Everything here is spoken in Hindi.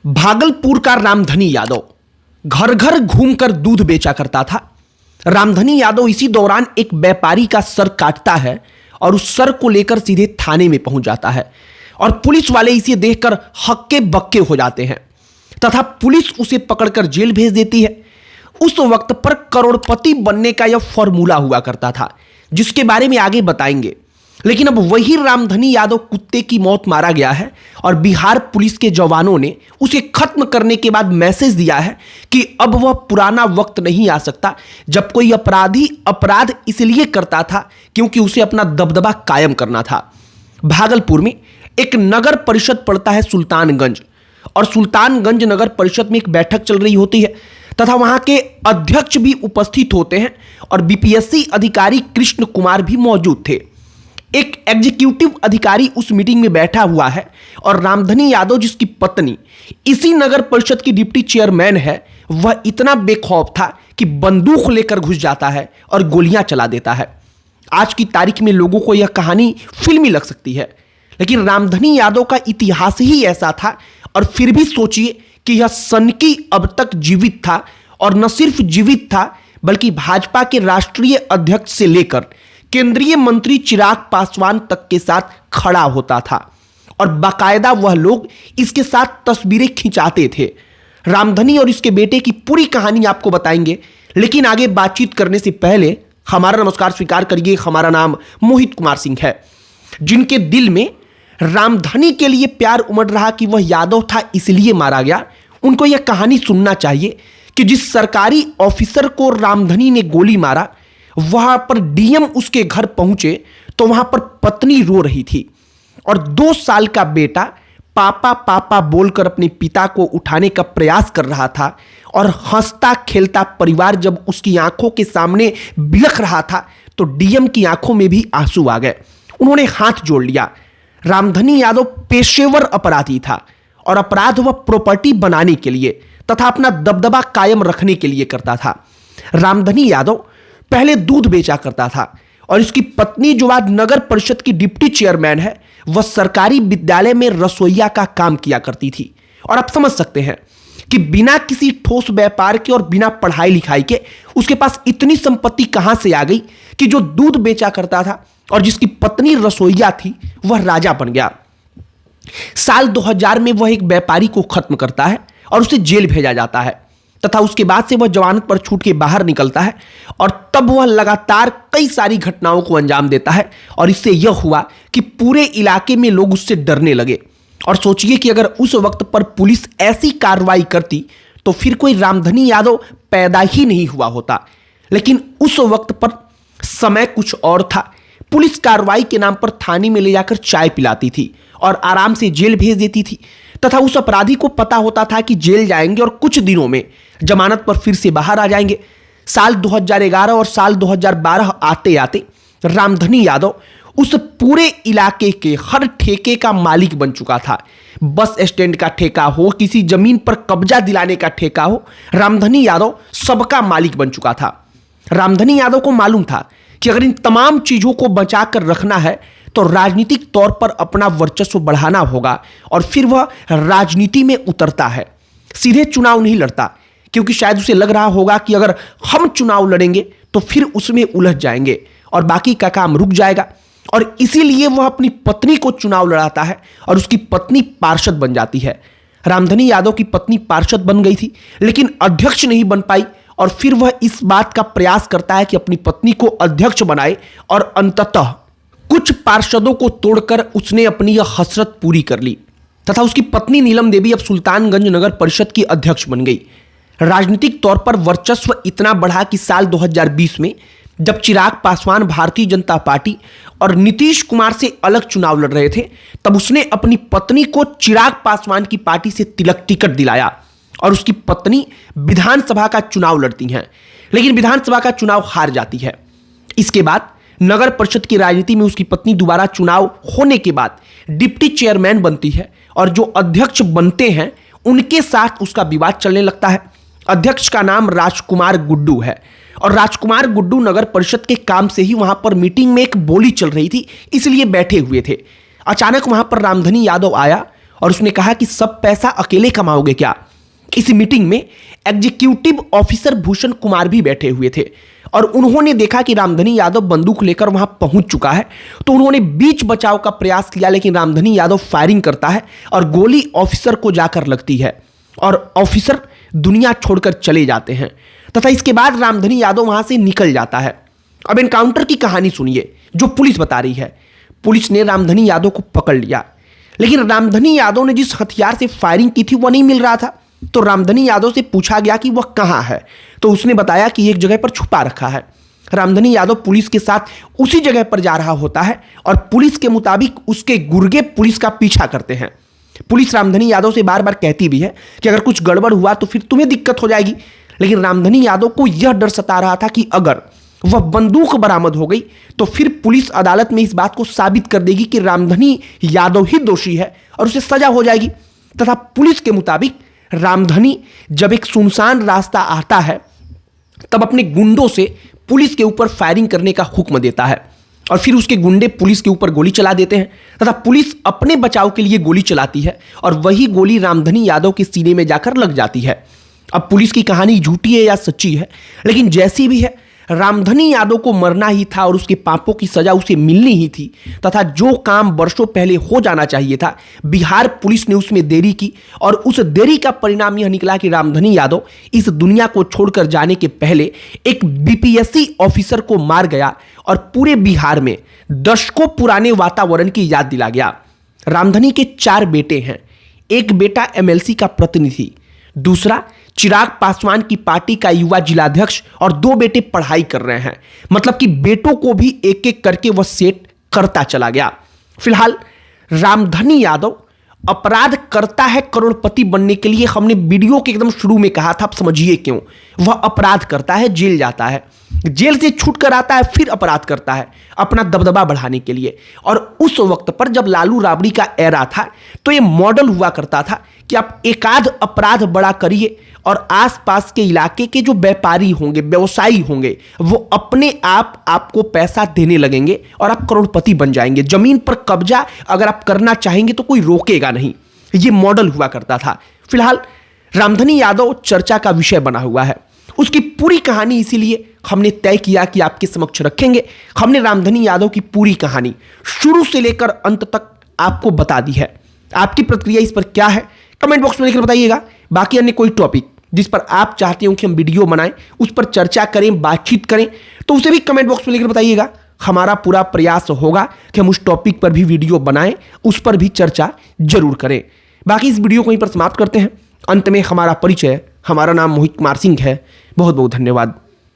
भागलपुर का रामधनी यादव घर घर घूमकर दूध बेचा करता था। रामधनी यादव इसी दौरान एक व्यापारी का सर काटता है और उस सर को लेकर सीधे थाने में पहुंच जाता है और पुलिस वाले इसे देखकर हक्के बक्के हो जाते हैं तथा पुलिस उसे पकड़कर जेल भेज देती है। उस वक्त पर करोड़पति बनने का यह फॉर्मूला हुआ करता था, जिसके बारे में आगे बताएंगे। लेकिन अब वही रामधनी यादव कुत्ते की मौत मारा गया है और बिहार पुलिस के जवानों ने उसे खत्म करने के बाद मैसेज दिया है कि अब वह पुराना वक्त नहीं आ सकता जब कोई अपराधी अपराध इसलिए करता था क्योंकि उसे अपना दबदबा कायम करना था। भागलपुर में एक नगर परिषद पड़ता है सुल्तानगंज, और सुल्तानगंज नगर परिषद में एक बैठक चल रही होती है तथा वहां के अध्यक्ष भी उपस्थित होते हैं और बीपीएससी अधिकारी कृष्ण कुमार भी मौजूद थे। एक एग्जीक्यूटिव अधिकारी उस मीटिंग में बैठा हुआ है और रामधनी यादव, जिसकी पत्नी इसी नगर परिषद की डिप्टी चेयरमैन है, वह इतना बेखौफ था कि बंदूक लेकर घुस जाता है और गोलियां चला देता है। आज की तारीख में लोगों को यह कहानी फिल्मी लग सकती है, लेकिन रामधनी यादव का इतिहास ही ऐसा था। और फिर भी सोचिए कि यह सनकी अब तक जीवित था, और न सिर्फ जीवित था बल्कि भाजपा के राष्ट्रीय अध्यक्ष से लेकर केंद्रीय मंत्री चिराग पासवान तक के साथ खड़ा होता था और बाकायदा वह लोग इसके साथ तस्वीरें खिंचाते थे। रामधनी और इसके बेटे की पूरी कहानी आपको बताएंगे, लेकिन आगे बातचीत करने से पहले हमारा नमस्कार स्वीकार करिए। हमारा नाम मोहित कुमार सिंह है। जिनके दिल में रामधनी के लिए प्यार उमड़ रहा कि वह यादव था इसलिए मारा गया, उनको यह कहानी सुनना चाहिए कि जिस सरकारी ऑफिसर को रामधनी ने गोली मारा, वहां पर डीएम उसके घर पहुंचे तो वहां पर पत्नी रो रही थी और 2 साल का बेटा पापा पापा बोलकर अपने पिता को उठाने का प्रयास कर रहा था। और हंसता खेलता परिवार जब उसकी आंखों के सामने बिलख रहा था तो डीएम की आंखों में भी आंसू आ गए। उन्होंने हाथ जोड़ लिया। रामधनी यादव पेशेवर अपराधी था और अपराध वह प्रॉपर्टी बनाने के लिए तथा अपना दबदबा कायम रखने के लिए करता था। रामधनी यादव पहले दूध बेचा करता था और इसकी पत्नी, जो आज नगर परिषद की डिप्टी चेयरमैन है, वह सरकारी विद्यालय में रसोइया का काम किया करती थी। और आप समझ सकते हैं कि बिना किसी ठोस व्यापार के और बिना पढ़ाई लिखाई के उसके पास इतनी संपत्ति कहां से आ गई कि जो दूध बेचा करता था और जिसकी पत्नी रसोइया थी, वह राजा बन गया। साल 2000 में वह एक व्यापारी को खत्म करता है और उसे जेल भेजा जाता है तथा उसके बाद से वह जमानत पर छूट के बाहर निकलता है और तब वह लगातार कई सारी घटनाओं को अंजाम देता है। और इससे यह हुआ कि पूरे इलाके में लोग उससे डरने लगे। और सोचिए कि अगर उस वक्त पर पुलिस ऐसी कार्रवाई करती तो फिर कोई रामधनी यादव पैदा ही नहीं हुआ होता। लेकिन उस वक्त पर समय कुछ और था। पुलिस कार्रवाई के नाम पर थाने में ले जाकर चाय पिलाती थी और आराम से जेल भेज देती थी तथा उस अपराधी को पता होता था कि जेल जाएंगे और कुछ दिनों में जमानत पर फिर से बाहर आ जाएंगे। साल 2011 और साल 2012 आते आते रामधनी यादव उस पूरे इलाके के हर ठेके का मालिक बन चुका था। बस स्टैंड का ठेका हो, किसी जमीन पर कब्जा दिलाने का ठेका हो, रामधनी यादव सबका मालिक बन चुका था। रामधनी यादव को मालूम था कि अगर इन तमाम चीजों को बचा कर रखना है तो राजनीतिक तौर पर अपना वर्चस्व बढ़ाना होगा। और फिर वह राजनीति में उतरता है। सीधे चुनाव नहीं लड़ता, क्योंकि शायद उसे लग रहा होगा कि अगर हम चुनाव लड़ेंगे तो फिर उसमें उलझ जाएंगे और बाकी का काम रुक जाएगा। और इसीलिए वह अपनी पत्नी को चुनाव लड़ाता है और उसकी पत्नी पार्षद बन जाती है। रामधनी यादव की पत्नी पार्षद बन गई थी, लेकिन अध्यक्ष नहीं बन पाई। और फिर वह इस बात का प्रयास करता है कि अपनी पत्नी को अध्यक्ष बनाए और अंततः कुछ पार्षदों को तोड़कर उसने अपनी यह हसरत पूरी कर ली तथा उसकी पत्नी नीलम देवी अब सुल्तानगंज नगर परिषद की अध्यक्ष बन गई। राजनीतिक तौर पर वर्चस्व इतना बढ़ा कि साल 2020 में जब चिराग पासवान भारतीय जनता पार्टी और नीतीश कुमार से अलग चुनाव लड़ रहे थे, तब उसने अपनी पत्नी को चिराग पासवान की पार्टी से तिलक टिकट दिलाया और उसकी पत्नी विधानसभा का चुनाव लड़ती हैं, लेकिन विधानसभा का चुनाव हार जाती है। इसके बाद नगर परिषद की राजनीति में उसकी पत्नी दोबारा चुनाव होने के बाद डिप्टी चेयरमैन बनती है और जो अध्यक्ष बनते हैं उनके साथ उसका विवाद चलने लगता है। अध्यक्ष का नाम राजकुमार गुड्डू है और राजकुमार गुड्डू नगर परिषद के काम से ही वहां पर मीटिंग में एक बोली चल रही थी, इसलिए बैठे हुए थे। अचानक वहां पर रामधनी यादव आया और उसने कहा कि सब पैसा अकेले कमाओगे क्या। इस मीटिंग में एग्जीक्यूटिव ऑफिसर भूषण कुमार भी बैठे हुए थे और उन्होंने देखा कि रामधनी यादव बंदूक लेकर वहां पहुंच चुका है, तो उन्होंने बीच बचाव का प्रयास किया, लेकिन रामधनी यादव फायरिंग करता है और गोली ऑफिसर को जाकर लगती है और ऑफिसर दुनिया छोड़कर चले जाते हैं तथा इसके बाद रामधनी यादव वहां से निकल जाता है। अब एनकाउंटर की कहानी सुनिए जो पुलिस बता रही है। पुलिस ने रामधनी यादव को पकड़ लिया, लेकिन रामधनी यादव ने जिस हथियार से फायरिंग की थी वह नहीं मिल रहा था। तो रामधनी यादव से पूछा गया कि वह कहां है, तो उसने बताया कि एक जगह पर छुपा रखा है। रामधनी यादव पुलिस के साथ उसी जगह पर जा रहा होता है और पुलिस के मुताबिक उसके गुर्गे पुलिस का पीछा करते हैं। पुलिस रामधनी यादव से बार बार कहती भी है कि अगर कुछ गड़बड़ हुआ तो फिर तुम्हें दिक्कत हो जाएगी, लेकिन रामधनी यादव को यह डर सता रहा था कि अगर वह बंदूक बरामद हो गई तो फिर पुलिस अदालत में इस बात को साबित कर देगी कि रामधनी यादव ही दोषी है और उसे सजा हो जाएगी। तथा पुलिस के मुताबिक रामधनी जब एक सुनसान रास्ता आता है तब अपने गुंडों से पुलिस के ऊपर फायरिंग करने का हुक्म देता है और फिर उसके गुंडे पुलिस के ऊपर गोली चला देते हैं तथा पुलिस अपने बचाव के लिए गोली चलाती है और वही गोली रामधनी यादव के सीने में जाकर लग जाती है। अब पुलिस की कहानी झूठी है या सच्ची है, लेकिन जैसी भी है रामधनी यादव को मरना ही था और उसके पापों की सजा उसे मिलनी ही थी तथा जो काम वर्षों पहले हो जाना चाहिए था बिहार पुलिस ने उसमें देरी की और उस देरी का परिणाम यह निकला कि रामधनी यादव इस दुनिया को छोड़कर जाने के पहले एक बीपीएससी ऑफिसर को मार गया और पूरे बिहार में दशकों पुराने वातावरण की याद दिला गया। रामधनी के 4 बेटे हैं। एक बेटा एमएलसी का प्रतिनिधि, दूसरा चिराग पासवान की पार्टी का युवा जिलाध्यक्ष और 2 बेटे पढ़ाई कर रहे हैं। मतलब कि बेटों को भी एक एक करके वह सेट करता चला गया। फिलहाल रामधनी यादव अपराध करता है करोड़पति बनने के लिए। हमने वीडियो के एकदम शुरू में कहा था, अब समझिए क्यों। वह अपराध करता है, जेल जाता है, जेल से छूट कर आता है, फिर अपराध करता है अपना दबदबा बढ़ाने के लिए। और उस वक्त पर जब लालू राबड़ी का एरा था तो यह मॉडल हुआ करता था कि आप एकाध अपराध बड़ा करिए और आसपास के इलाके के जो व्यापारी होंगे, व्यवसायी होंगे, वो अपने आप आपको पैसा देने लगेंगे और आप करोड़पति बन जाएंगे। जमीन पर कब्जा अगर आप करना चाहेंगे तो कोई रोकेगा नहीं। ये मॉडल हुआ करता था। फिलहाल रामधनी यादव चर्चा का विषय बना हुआ है। उसकी पूरी कहानी इसीलिए हमने तय किया कि आपके समक्ष रखेंगे। हमने रामधनी यादव की पूरी कहानी शुरू से लेकर अंत तक आपको बता दी है। आपकी प्रतिक्रिया इस पर क्या है कमेंट बॉक्स में लिखकर बताइएगा। बाकी अन्य कोई टॉपिक जिस पर आप चाहते हो कि हम वीडियो बनाएं, उस पर चर्चा करें, बातचीत करें, तो उसे भी कमेंट बॉक्स में लिखकर बताइएगा। हमारा पूरा प्रयास होगा कि हम उस टॉपिक पर भी वीडियो बनाएं, उस पर भी चर्चा जरूर करें। बाकी इस वीडियो को यहीं पर समाप्त करते हैं। अंत में हमारा परिचय, हमारा नाम मोहित कुमार सिंह है। बहुत बहुत धन्यवाद।